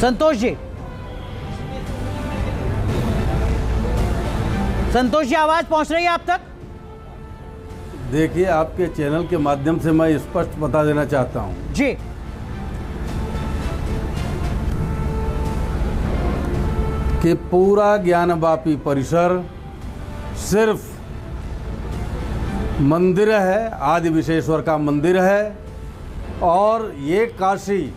संतोष जी, आवाज पहुंच रही है आप तक? देखिए, आपके चैनल के माध्यम से मैं स्पष्ट बता देना चाहता हूं जी। कि पूरा ज्ञानवापी परिसर सिर्फ मंदिर है, आदि विश्वेश्वर का मंदिर है। और ये काशी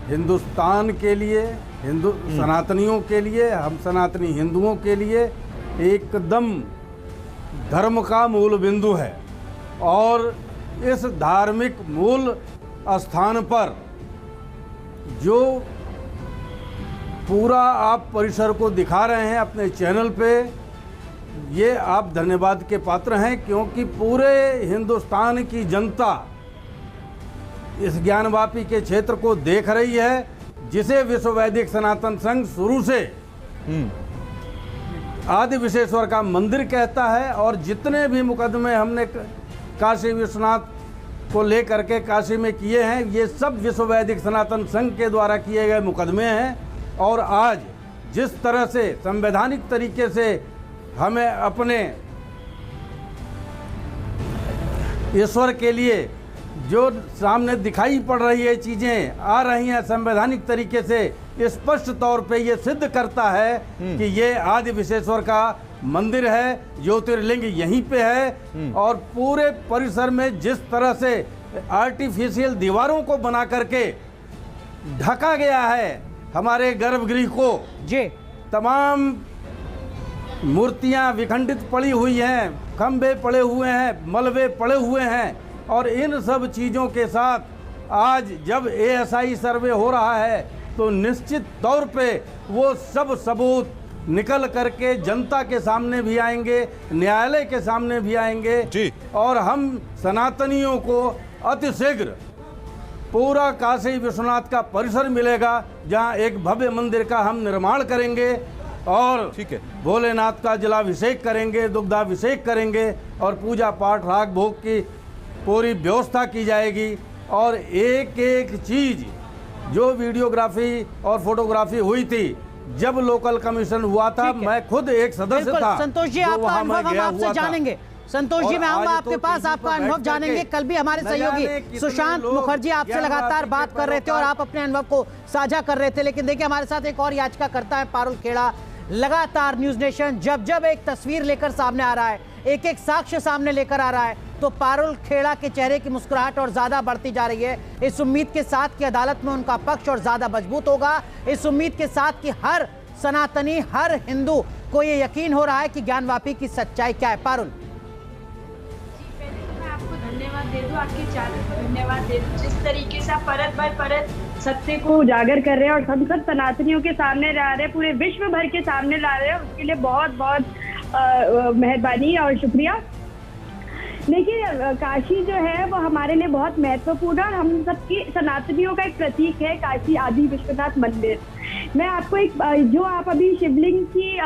हिंदुस्तान के लिए, हिंदू सनातनियों के लिए, हम सनातनी हिंदुओं के लिए एकदम धर्म का मूल बिंदु है। और इस धार्मिक मूल स्थान पर जो पूरा आप परिसर को दिखा रहे हैं अपने चैनल पे, ये आप धन्यवाद के पात्र हैं, क्योंकि पूरे हिंदुस्तान की जनता इस ज्ञानवापी के क्षेत्र को देख रही है, जिसे विश्व वैदिक सनातन संघ शुरू से आदि विश्वेश्वर का मंदिर कहता है। और जितने भी मुकदमे हमने काशी विश्वनाथ को लेकर के काशी में किए हैं, ये सब विश्व वैदिक सनातन संघ के द्वारा किए गए मुकदमे हैं। और आज जिस तरह से संवैधानिक तरीके से हमें अपने ईश्वर के लिए जो सामने दिखाई पड़ रही है, चीज़ें आ रही हैं संवैधानिक तरीके से, स्पष्ट तौर पे ये सिद्ध करता है कि ये आदि विश्वेश्वर का मंदिर है, ज्योतिर्लिंग यहीं पे है। और पूरे परिसर में जिस तरह से आर्टिफिशियल दीवारों को बना करके ढका गया है हमारे गर्भगृह को, जी, तमाम मूर्तियां विखंडित पड़ी हुई हैं, खंभे पड़े हुए हैं, मलबे पड़े हुए हैं। और इन सब चीज़ों के साथ आज जब एएसआई सर्वे हो रहा है तो निश्चित तौर पे वो सब सबूत निकल करके जनता के सामने भी आएंगे, न्यायालय के सामने भी आएंगे जी। और हम सनातनियों को अतिशीघ्र पूरा काशी विश्वनाथ का परिसर मिलेगा, जहां एक भव्य मंदिर का हम निर्माण करेंगे और ठीक है, भोलेनाथ का जलाभिषेक करेंगे, दुग्धाभिषेक करेंगे और पूजा पाठ राग भोग की पूरी व्यवस्था की जाएगी। और एक एक चीज़ जो वीडियोग्राफी और फोटोग्राफी हुई थी, जब लोकल कमीशन हुआ था, मैं खुद एक सदस्य था। संतोष जी, आपका अनुभव हम आपसे जानेंगे। संतोष जी, मैं आऊंगा आपके पास, आपका अनुभव जानेंगे। कल भी हमारे सहयोगी सुशांत मुखर्जी आपसे लगातार बात कर रहे थे और आप अपने अनुभव को साझा कर रहे थे। लेकिन देखिए, हमारे साथ एक और याचिकाकर्ता है पारुल खेड़ा। लगातार न्यूज नेशन जब एक तस्वीर लेकर सामने आ रहा है, एक एक साक्ष्य सामने लेकर आ रहा है, तो पारुल खेड़ा के चेहरे की मुस्कुराहट और ज्यादा बढ़ती जा रही है। इस उम्मीद के साथ कि अदालत में उनका पक्ष और ज्यादा मजबूत होगा, इस उम्मीद के साथ कि हर सनातनी, हर हिंदू को ये यकीन हो रहा है कि ज्ञानवापी की सच्चाई क्या है। पारुल, धन्यवाद दे दूं, आपके चैनल को धन्यवाद दे दूं, जिस तरीके से आप परत बाय परत सत्य को उजागर कर रहे हैं और हम सब सनातनियों के सामने ला रहे हैं, पूरे विश्व भर के सामने ला रहे हैं, उसके लिए बहुत बहुत मेहरबानी और शुक्रिया। देखिए, काशी जो है वो हमारे लिए बहुत महत्वपूर्ण और हम सबकी सनातनियों का एक प्रतीक है काशी आदि विश्वनाथ मंदिर। मैं आपको एक, जो आप अभी शिवलिंग की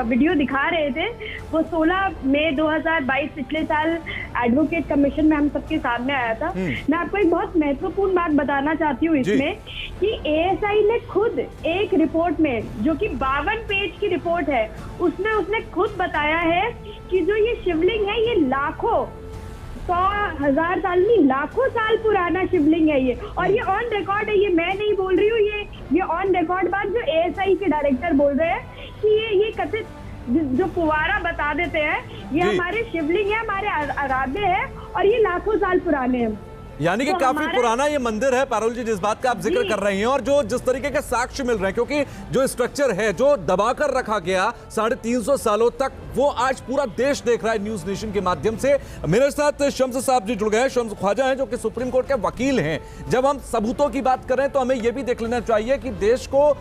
वीडियो दिखा रहे थे, वो 16 मई 2022 पिछले साल एडवोकेट कमीशन में हम सबके सामने आया था। मैं आपको एक बहुत महत्वपूर्ण बात बताना चाहती हूँ इसमें कि एएसआई ने खुद एक रिपोर्ट में, जो कि 52 पेज की रिपोर्ट है, उसने खुद बताया है कि जो ये शिवलिंग है ये लाखों, 100,000 साल नहीं, लाखों साल पुराना शिवलिंग है ये। और ये ऑन रिकॉर्ड है, ये मैं नहीं बोल रही हूँ, ये ऑन रिकॉर्ड बात जो एएसआई के डायरेक्टर बोल रहे हैं कि ये कथित जो पुवारा बता देते हैं, ये हमारे शिवलिंग है, हमारे आराध्य है और ये लाखों साल पुराने हैं। यानी कि काफी पुराना ये मंदिर है पारुल जी, जिस बात का आप जिक्र कर रही हैं, और जो जिस तरीके के साक्ष्य मिल रहे हैं, क्योंकि जो स्ट्रक्चर है जो दबाकर रखा गया 350 सालों तक, वो आज पूरा देश देख रहा है न्यूज नेशन के माध्यम से। मेरे साथ शम्स साहब जी जुड़ गए हैं, शम्स ख्वाजा हैं जो कि सुप्रीम कोर्ट के वकील हैं। जब हम सबूतों की बात करें तो हमें यह भी देख लेना चाहिए कि देश को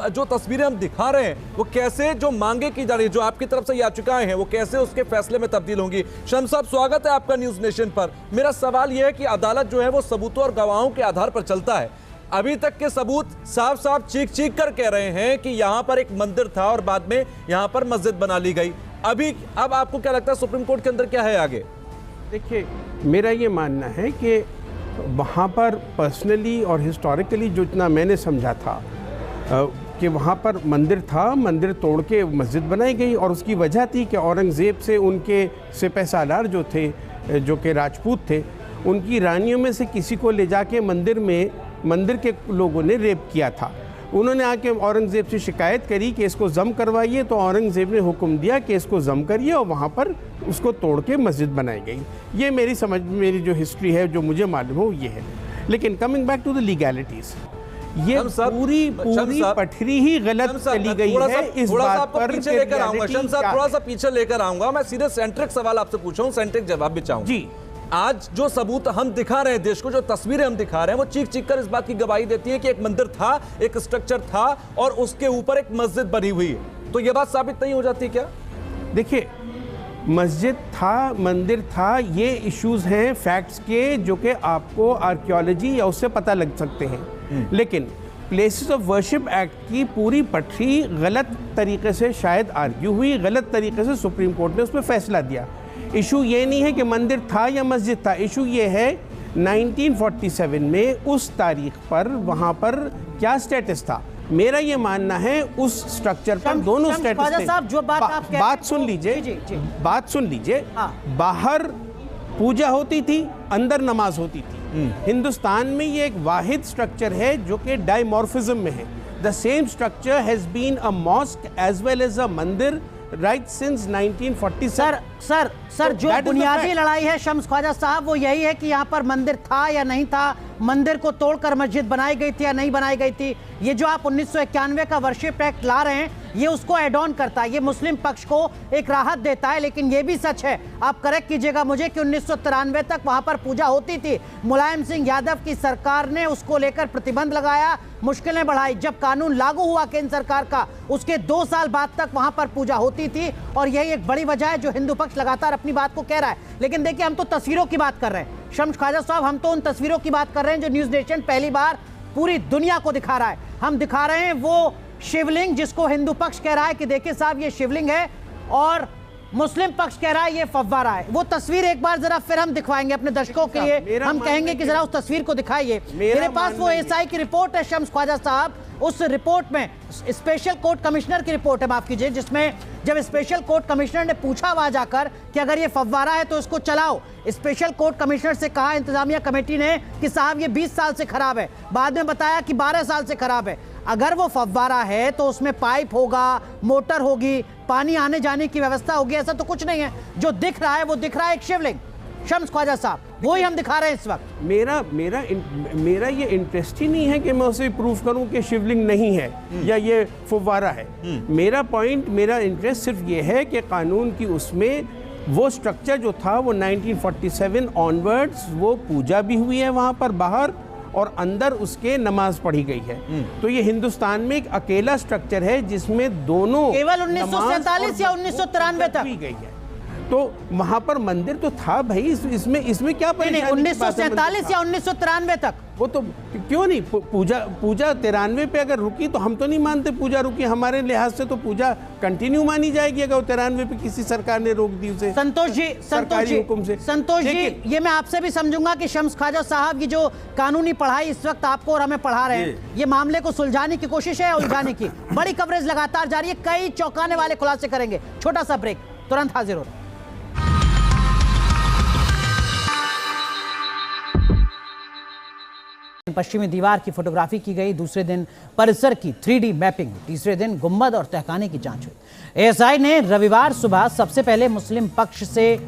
जो तस्वीरें हम दिखा रहे हैं वो कैसे, जो मांगे की जा रही है, जो आपकी तरफ से याचिकाएं हैं, वो कैसे उसके फैसले में तब्दील होंगी। शम्स साहब, स्वागत है आपका न्यूज नेशन पर। मेरा सवाल यह है कि अदालत जो है वो सबूतों और गवाहों के आधार पर चलता है। अभी तक के सबूत साफ साफ चीख चीख कर कह रहे हैं कि यहां पर एक मंदिर था और बाद में यहां पर मस्जिद बना ली गई। अब आपको क्या लगता है सुप्रीम कोर्ट के अंदर क्या है आगे? देखिए, मेरा ये मानना है कि वहाँ पर पर्सनली और हिस्टोरिकली जो इतना मैंने समझा था कि वहाँ पर मंदिर था, मंदिर तोड़ के मस्जिद बनाई गई और उसकी वजह थी कि औरंगज़ेब से उनके सिपह सालार जो थे, जो कि राजपूत थे, उनकी रानियों में से किसी को ले जाके मंदिर के लोगों ने रेप किया था। उन्होंने आके औरंगज़ेब से शिकायत करी कि इसको ज़म करवाइए, तो औरंगज़ेब ने हुक्म दिया कि इसको ज़म करिए और वहाँ पर उसको तोड़ के मस्जिद बनाई गई। ये मेरी जो हिस्ट्री है, जो मुझे मालूम हो, ये है। लेकिन coming back to the legalities, ये पूरी पटरी ही गलत चली गई है। इस बात पर पीछे लेकर आऊंगा शम्स साहब, थोड़ा सा पीछे लेकर आऊंगा। मैं सीधे सेंट्रिक सवाल आपसे पूछा हूं, सेंट्रिक जवाब भी चाहूंगा जी। आज जो सबूत हम दिखा रहे हैं देश को, जो तस्वीरें हम दिखा रहे हैं, वो चीख चीख कर इस बात की गवाही देती है कि एक मंदिर था, एक स्ट्रक्चर था और उसके ऊपर एक मस्जिद बनी हुई है। तो यह बात साबित नहीं हो जाती क्या? देखिए, मस्जिद था, मंदिर था, ये इश्यूज हैं फैक्ट्स के, जो कि आपको आर्कियोलॉजी या उससे पता लग सकते हैं। लेकिन प्लेसेस ऑफ वर्शिप एक्ट की पूरी पटरी गलत तरीके से शायद आर्ग्यू हुई, गलत तरीके से सुप्रीम कोर्ट ने उस पर फैसला दिया। इशू ये नहीं है कि मंदिर था या मस्जिद था, इशू ये है 1947 में उस तारीख पर वहाँ पर क्या स्टेटस था। मेरा ये मानना है उस स्ट्रक्चर पर दोनों स्टेटस थे। साहब, जो बात सुन लीजिए, बाहर पूजा होती थी, अंदर नमाज होती थी। हिंदुस्तान में ये एक वाहिद स्ट्रक्चर है जो कि डायमॉर्फिज्म में है। The same structure has been a mosque as well as a mandir right since 1947। Sir जो बुनियादी लड़ाई है शम्स ख्वाजा साहब, वो यही है कि यहाँ पर मंदिर था या नहीं था, मंदिर को तोड़कर मस्जिद बनाई गई थी या नहीं बनाई गई थी। ये जो आप 1991 का वर्शिप एक्ट ला रहे हैं, ये उसको एड ऑन करता है, ये मुस्लिम पक्ष को एक राहत देता है। लेकिन ये भी सच है, आप करेक्ट कीजिएगा मुझे, कि 1993 तक वहाँ पर पूजा होती थी। मुलायम सिंह यादव की सरकार ने उसको लेकर प्रतिबंध लगाया, मुश्किलें बढ़ाई। जब कानून लागू हुआ केंद्र सरकार का, उसके 2 साल बाद तक वहाँ पर पूजा होती थी। और यही एक बड़ी वजह है जो हिंदू पक्ष लगातार अपनी बात को कह रहा है। लेकिन देखिए, हम तो तस्वीरों की बात कर रहे हैं शम्स ख्वाजा साहब, हम तो उन तस्वीरों की बात कर रहे हैं जो न्यूज़ नेशन पहली बार पूरी दुनिया को दिखा रहा है। हम दिखा रहे हैं वो शिवलिंग जिसको हिंदू पक्ष कह रहा है कि देखिए साहब ये शिवलिंग है, और मुस्लिम पक्ष कह रहा है ये फव्वारा है। वो तस्वीर एक बार जरा फिर हम दिखवाएंगे अपने दर्शकों के लिए, हम कहेंगे कि जरा उस तस्वीर को दिखाइए। मेरे पास वो एसआई की रिपोर्ट है शम्स ख्वाजा साहब, उस रिपोर्ट में स्पेशल कोर्ट कमिश्नर की रिपोर्ट है, माफ कीजिए, जिसमें जब स्पेशल कोर्ट कमिश्नर ने पूछा वहां जाकर कि अगर ये फव्वारा है तो इसको चलाओ, स्पेशल कोर्ट कमिश्नर से कहा इंतजामिया कमेटी ने कि साहब ये 20 साल से खराब है, बाद में बताया कि 12 साल से खराब है। अगर वो फव्वारा है तो उसमें पाइप होगा, मोटर होगी, पानी आने जाने की व्यवस्था होगी, ऐसा तो कुछ नहीं है। जो दिख रहा है वो दिख रहा है एक शिवलिंग। शम्स ख्वाजा साहब, वो ही हम दिखा रहे हैं इस वक्त। मेरा ये इंटरेस्ट ही नहीं है कि मैं उसे प्रूफ करूं कि शिवलिंग नहीं है या ये फव्वारा है। मेरा इंटरेस्ट सिर्फ ये है कि कानून की उसमें वो स्ट्रक्चर जो था वो 1947 ऑनवर्ड्स वो पूजा भी हुई है वहाँ पर बाहर, और अंदर उसके नमाज पढ़ी गई है। तो ये हिंदुस्तान में एक अकेला स्ट्रक्चर है जिसमें दोनों केवल 1947 या 1993 तक गई है। तो वहां पर मंदिर तो था भाई, इसमें क्या परेशानी? 1947 या 1993 तक। वो तो क्यों नहीं, पूजा 93 पे अगर रुकी तो हम तो नहीं मानते पूजा रुकी। हमारे लिहाज से तो पूजा कंटिन्यू मानी जाएगी अगर 93 पे किसी सरकार ने रोक दी उसे संतोष जी, ये मैं आपसे भी समझूंगा कि शम्स ख्वाजा साहब की जो कानूनी पढ़ाई इस वक्त आपको और हमें पढ़ा रहे हैं, ये मामले को सुलझाने की कोशिश है, उलझाने की। बड़ी कवरेज लगातार जारी है, कई चौंकाने वाले खुलासे करेंगे। छोटा सा ब्रेक, तुरंत हाजिर हो रहे हैं। पश्चिमी दीवार की फोटोग्राफी की गई, दूसरे दिन परिसर की 3D मैपिंग, तीसरे दिन गुंबद और तहखाने की जांच हुई। एएसआई ने रविवार सुबह सबसे पहले मुस्लिम पक्ष से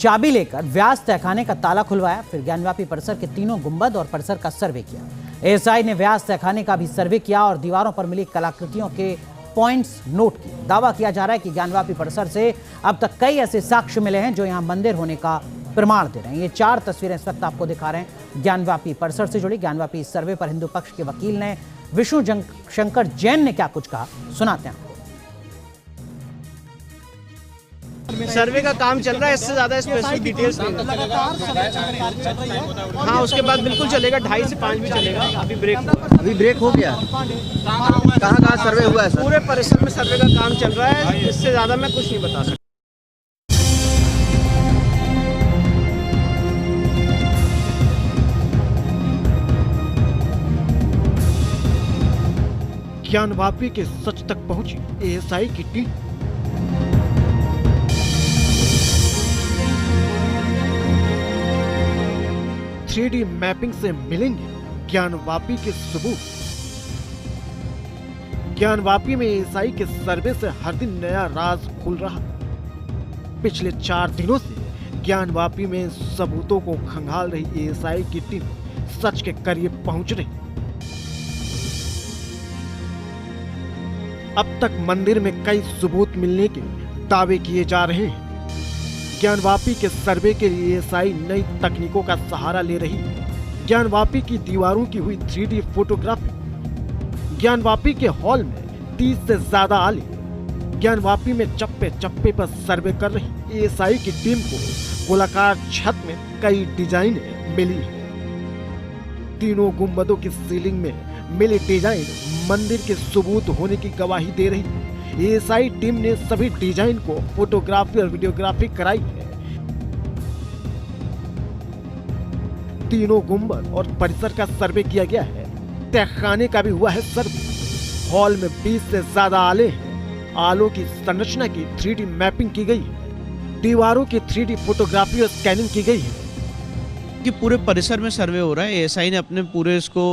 चाबी लेकर व्यास तहखाने का ताला खुलवाया, फिर ज्ञानव्यापी परिसर के तीनों गुंबद और परिसर का सर्वे किया। एएसआई ने व्यास तहखाने का भी सर्वे किया और दीवारों पर मिली कलाकृतियों के पॉइंट्स नोट किए। दावा किया जा रहा है कि ज्ञानव्यापी परिसर से अब तक कई ऐसे साक्ष्य मिले हैं जो यहाँ मंदिर होने का प्रमाण दे रहे हैं। ये 4 तस्वीरें इस वक्त आपको दिखा रहे हैं ज्ञानव्यापी परिसर से जुड़ी। ज्ञानव्यापी सर्वे पर हिंदू पक्ष के वकील ने विष्णु शंकर जैन ने क्या कुछ कहा, सुनाते हैं आपको। सर्वे का काम चल रहा है, इससे ज्यादा स्पेसिफिक डिटेल्स नहीं। हाँ, उसके बाद बिल्कुल चलेगा, 2:30 से 5 भी चलेगा। अभी ब्रेक हो गया। कहाँ सर्वे हुआ है? पूरे परिसर में सर्वे का काम चल रहा है, इससे ज्यादा मैं कुछ नहीं बता सकता। ज्ञानवापी के सच तक पहुंची एएसआई की टीम। थ्री मैपिंग से मिलेंगे ज्ञानवापी के सबूत। ज्ञानवापी में एएसआई के सर्वे से हर दिन नया राज खुल रहा। पिछले 4 दिनों से ज्ञानवापी में सबूतों को खंगाल रही एएसआई की टीम सच के करीब पहुंच रही। अब तक मंदिर में कई सबूत मिलने के दावे किए जा रहे हैं। ज्ञानवापी के सर्वे के लिए एएसआई नई तकनीकों का सहारा ले रही है। ज्ञानवापी की दीवारों की हुई 3D फोटोग्राफी। ज्ञानवापी के हॉल में 30 से ज्यादा आले ज्ञानवापी में चप्पे चप्पे पर सर्वे कर रही एएसआई की टीम को गोलाकार छत में कई डिजाइनें मिली है। तीनों गुंबदों की सीलिंग में मिली डिजाइन मंदिर के सबूत होने की गवाही दे रही है। एएसआई टीम ने सभी डिजाइन को फोटोग्राफी और वीडियोग्राफी कराई है। तीनों गुंबद और परिसर का सर्वे किया गया है। तहखाने का भी हुआ है सर्वे। हॉल में 20 से ज्यादा आले हैं। आलों की संरचना की 3D मैपिंग की गई है। दीवारों की 3D फोटोग्राफी और स्कैनिंग की गई है। कि पूरे परिसर में सर्वे हो रहा है। एएसआई ने अपने पूरे इसको